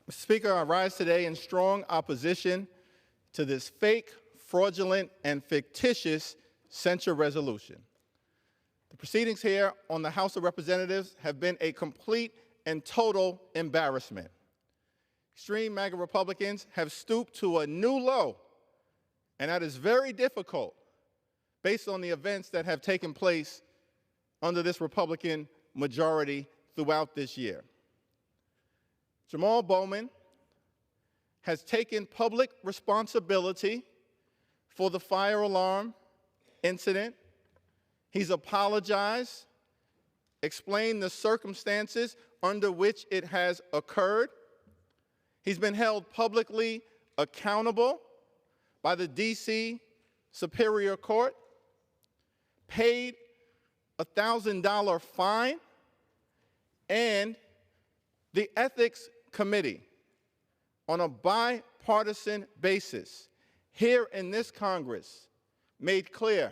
Mr. Speaker, I rise today in strong opposition to this fake, fraudulent, and fictitious censure resolution. The proceedings here on the House of Representatives have been a complete and total embarrassment. Extreme MAGA Republicans have stooped to a new low, and that is very difficult based on the events that have taken place under this Republican majority throughout this year. Jamal Bowman has taken public responsibility for the fire alarm incident. He's apologized, explained the circumstances under which it has occurred. He's been held publicly accountable by the D.C. Superior Court, paid a $1,000 fine, and the Ethics Committee, on a bipartisan basis, here in this Congress, made clear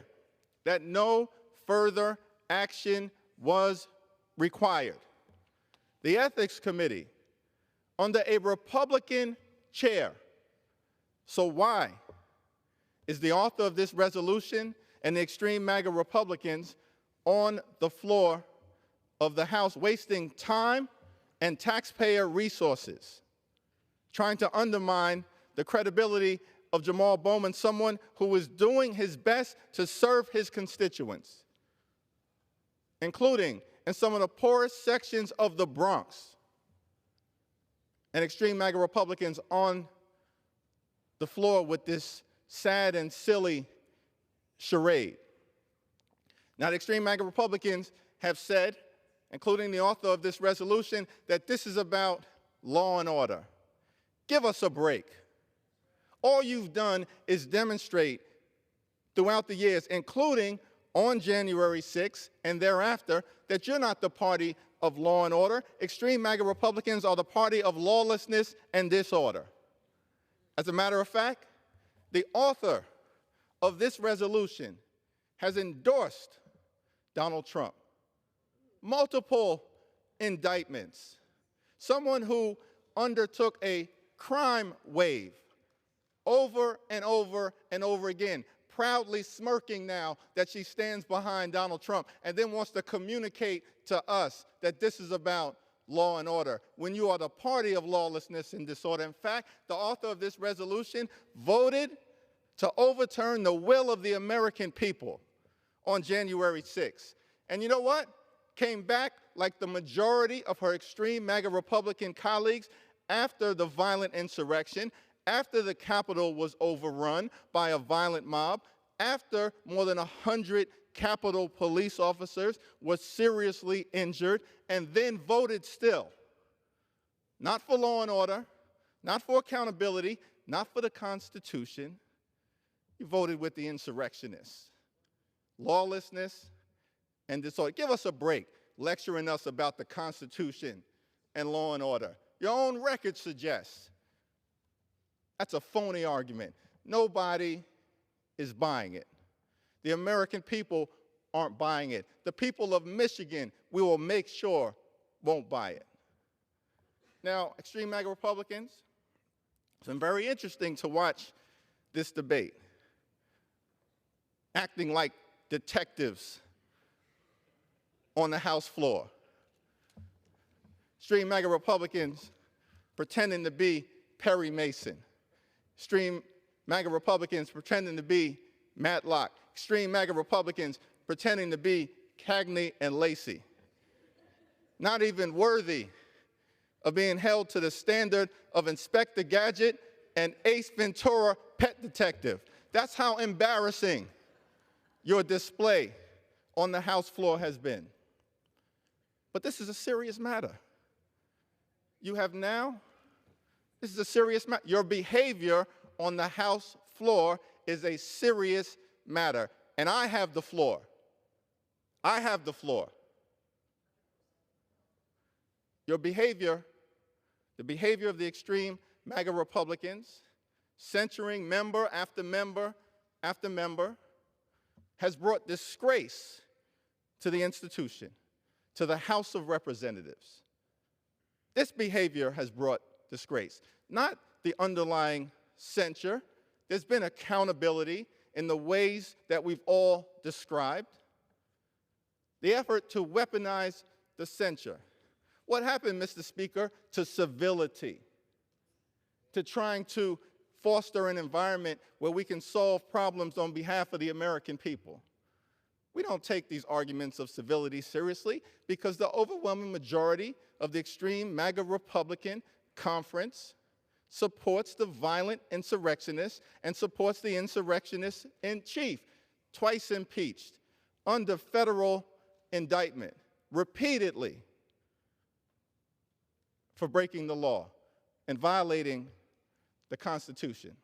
that no further action was required. The Ethics Committee, under a Republican chair. So why is the author of this resolution and the extreme MAGA Republicans on the floor of the House wasting time and taxpayer resources trying to undermine the credibility of Jamal Bowman, someone who is doing his best to serve his constituents, including in some of the poorest sections of the Bronx? And extreme MAGA Republicans on the floor with this sad and silly charade. Now, the extreme MAGA Republicans have said, including the author of this resolution, that this is about law and order. Give us a break. All you've done is demonstrate throughout the years, including on January 6th and thereafter, that you're not the party of law and order. Extreme MAGA Republicans are the party of lawlessness and disorder. As a matter of fact, the author of this resolution has endorsed Donald Trump. Multiple indictments. Someone who undertook a crime wave over and over and over again, proudly smirking now that she stands behind Donald Trump, and then wants to communicate to us that this is about law and order, when you are the party of lawlessness and disorder. In fact, the author of this resolution voted to overturn the will of the American people on January 6th. And you know what? Came back like the majority of her extreme MAGA Republican colleagues after the violent insurrection, after the Capitol was overrun by a violent mob, after more than 100 Capitol police officers were seriously injured, and then voted still. Not for law and order, not for accountability, not for the Constitution. You voted with the insurrectionists. Lawlessness and disorder. Give us a break lecturing us about the Constitution and law and order. Your own record suggests that's a phony argument. Nobody is buying it. The American people aren't buying it. The people of Michigan, we will make sure, won't buy it. Now, extreme MAGA Republicans, it's been very interesting to watch this debate, acting like detectives on the House floor. Extreme MAGA Republicans pretending to be Perry Mason. Extreme MAGA Republicans pretending to be Matlock. Extreme MAGA Republicans pretending to be Cagney and Lacey. Not even worthy of being held to the standard of Inspector Gadget and Ace Ventura Pet Detective. That's how embarrassing your display on the House floor has been. But this is a serious matter. You have now, this is a serious matter. Your behavior on the House floor is a serious matter. And I have the floor. I have the floor. Your behavior, the behavior of the extreme MAGA Republicans, censuring member after member after member, has brought disgrace to the institution, to the House of Representatives. This behavior has brought disgrace. Not the underlying censure. There's been accountability in the ways that we've all described. The effort to weaponize the censure. What happened, Mr. Speaker, to civility, to trying to foster an environment where we can solve problems on behalf of the American people? We don't take these arguments of civility seriously because the overwhelming majority of the extreme MAGA Republican conference supports the violent insurrectionists and supports the insurrectionist in chief, twice impeached, under federal indictment, repeatedly for breaking the law and violating the Constitution.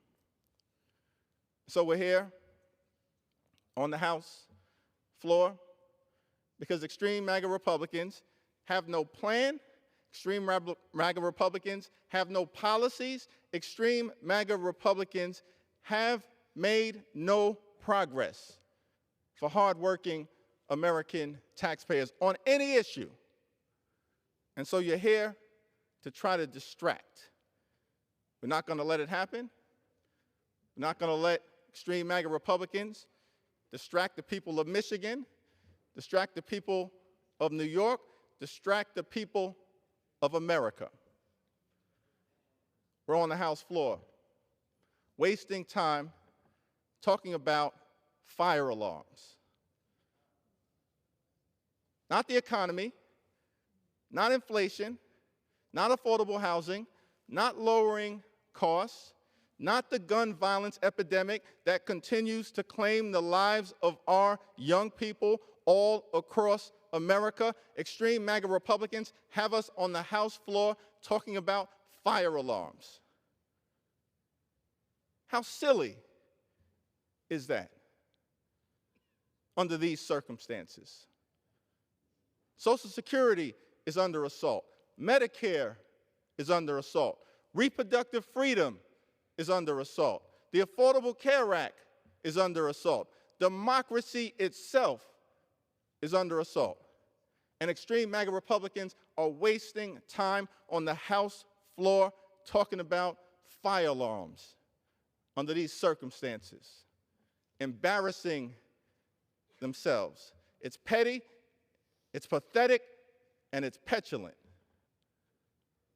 So we're here on the House floor because extreme MAGA Republicans have no plan, extreme MAGA Republicans have no policies, extreme MAGA Republicans have made no progress for hardworking American taxpayers on any issue. And so you're here to try to distract. We're not going to let it happen. We're not going to let extreme MAGA Republicans distract the people of Michigan, distract the people of New York, distract the people of America. We're on the House floor, wasting time talking about fire alarms. Not the economy, not inflation, not affordable housing, not lowering costs, not the gun violence epidemic that continues to claim the lives of our young people all across America. Extreme MAGA Republicans have us on the House floor talking about fire alarms. How silly is that under these circumstances? Social Security is under assault. Medicare is under assault. Reproductive freedom is under assault. The Affordable Care Act is under assault. Democracy itself is under assault. And extreme MAGA Republicans are wasting time on the House floor talking about fire alarms under these circumstances, embarrassing themselves. It's petty, it's pathetic, and it's petulant.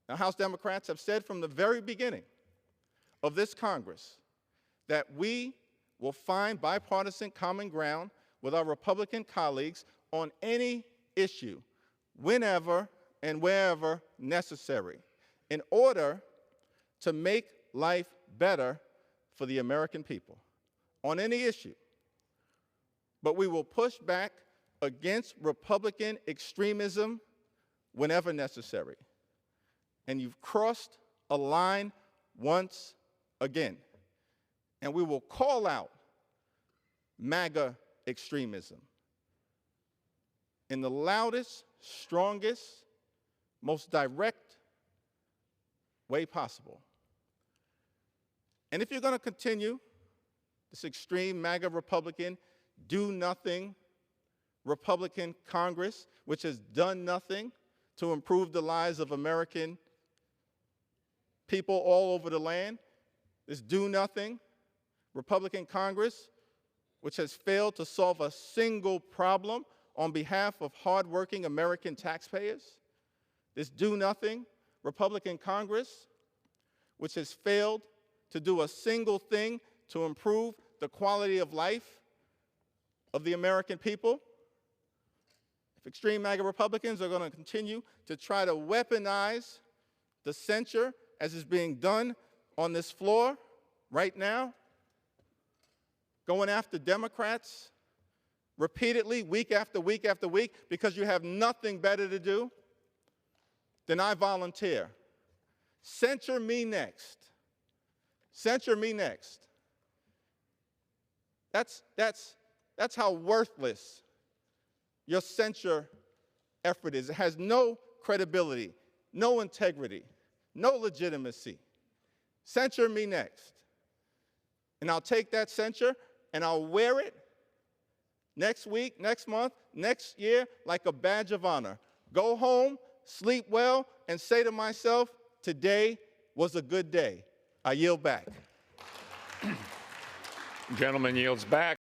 Now, House Democrats have said from the very beginning of this Congress that we will find bipartisan common ground with our Republican colleagues on any issue, whenever and wherever necessary, in order to make life better for the American people, on any issue. But we will push back against Republican extremism whenever necessary. And you've crossed a line once again. And we will call out MAGA extremism in the loudest, strongest, most direct way possible. And if you're going to continue this extreme MAGA Republican do-nothing Republican Congress, which has done nothing to improve the lives of American people all over the land, this do-nothing Republican Congress, which has failed to solve a single problem on behalf of hardworking American taxpayers, this do-nothing Republican Congress, which has failed to do a single thing to improve the quality of life of the American people. If extreme MAGA Republicans are going to continue to try to weaponize the censure as is being done on this floor right now, going after Democrats repeatedly, week after week after week, because you have nothing better to do, then I volunteer. Censure me next. Censure me next. That's how worthless your censure effort is. It has no credibility, no integrity, no legitimacy. Censure me next. And I'll take that censure and I'll wear it next week, next month, next year like a badge of honor. Go home, sleep well, and say to myself, today was a good day. I yield back. Gentleman yields back.